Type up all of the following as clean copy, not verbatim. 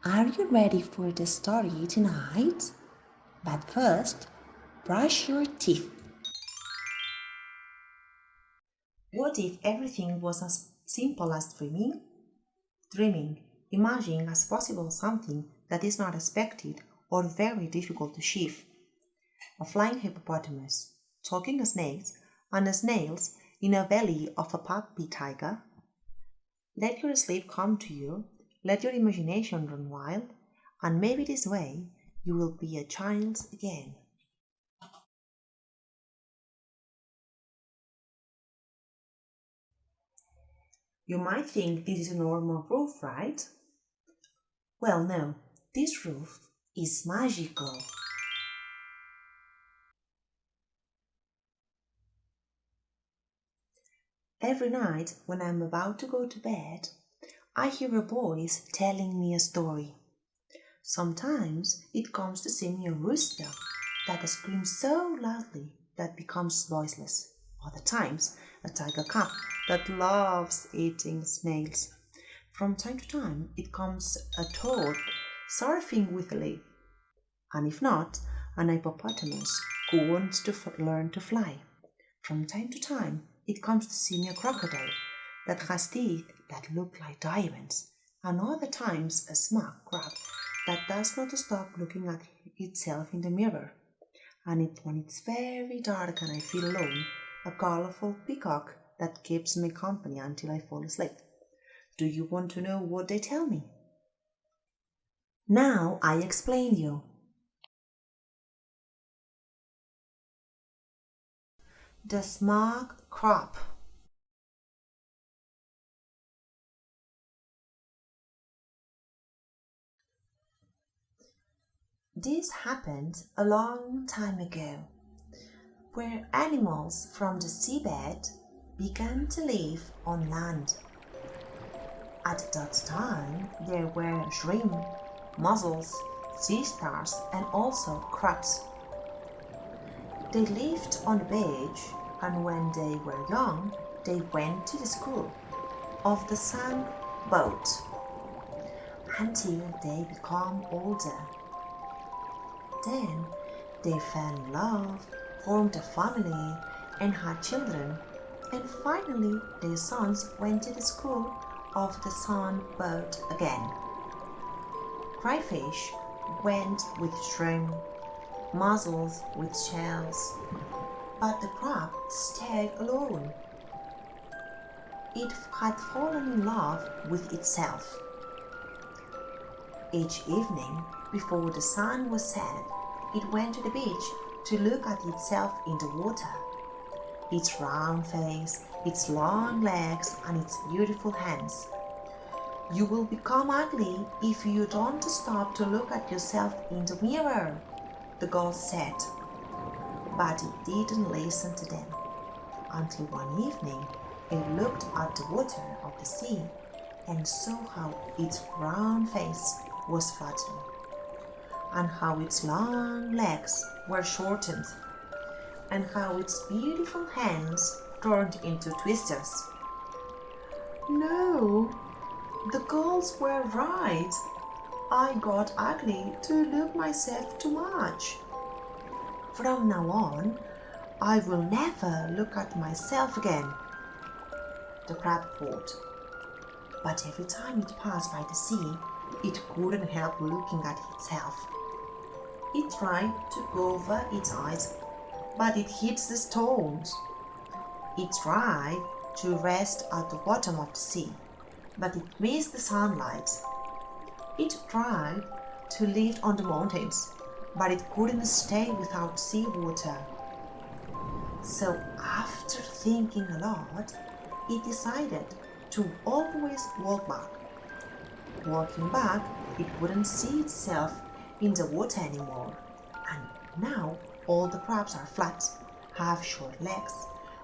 Are you ready for the story tonight? But first, brush your teeth. What if everything was as simple as dreaming? Dreaming, imagining as possible something that is not expected or very difficult to achieve. A flying hippopotamus, talking snakes, and snails in a belly of a puppy tiger. Let your sleep come to you, let your imagination run wild, and maybe this way you will be a child again. You might think this is a normal roof, right? Well, no, this roof is magical. Every night when I'm about to go to bed, I hear a voice telling me a story. Sometimes it comes to sing me a rooster that screams so loudly that becomes voiceless. Other times, a tiger cub that loves eating snails. From time to time, it comes a toad surfing with a leaf. And if not, an hippopotamus who wants to learn to fly. From time to time, it comes to see me a crocodile that has teeth that look like diamonds, and other times a smug crab that does not stop looking at itself in the mirror. And when it's very dark and I feel alone, a colorful peacock that keeps me company until I fall asleep. Do you want to know what they tell me? Now I explain you. The Smug Crab. This happened a long time ago, where animals from the seabed began to live on land. At that time, there were shrimp, mussels, sea stars, and also crabs. They lived on the beach, and when they were young, they went to the school of the sand boat until they become older. Then they fell in love, formed a family, and had children. And finally, their sons went to the school of the sun boat again. Crayfish went with shrimp, mussels with shells, but the crab stayed alone. It had fallen in love with itself. Each evening, before the sun was set, it went to the beach to look at itself in the water. Its round face, its long legs, and its beautiful hands. You will become ugly if you don't stop to look at yourself in the mirror, the ghost said. But it didn't listen to them until one evening it looked at the water of the sea and saw how its round face was flattened and how its long legs were shortened and how its beautiful hands turned into twisters. No, the girls were right. I got ugly to look myself too much. From now on, I will never look at myself again, the crab thought. But every time it passed by the sea, it couldn't help looking at itself. It tried to cover its eyes, but it hit the stones. It tried to rest at the bottom of the sea, but it missed the sunlight. It tried to live on the mountains, but it couldn't stay without seawater. So after thinking a lot, it decided to always walk back. Walking back, it wouldn't see itself in the water anymore. And now all the crabs are flat, have short legs,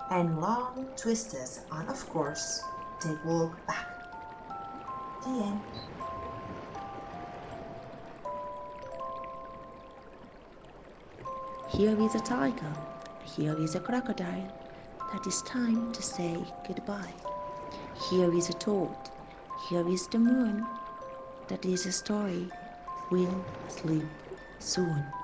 and long twisters, and of course, they walk back. The end. Here is a tiger, here is a crocodile, that is time to say goodbye. Here is a toad, here is the moon, that this story will sleep soon.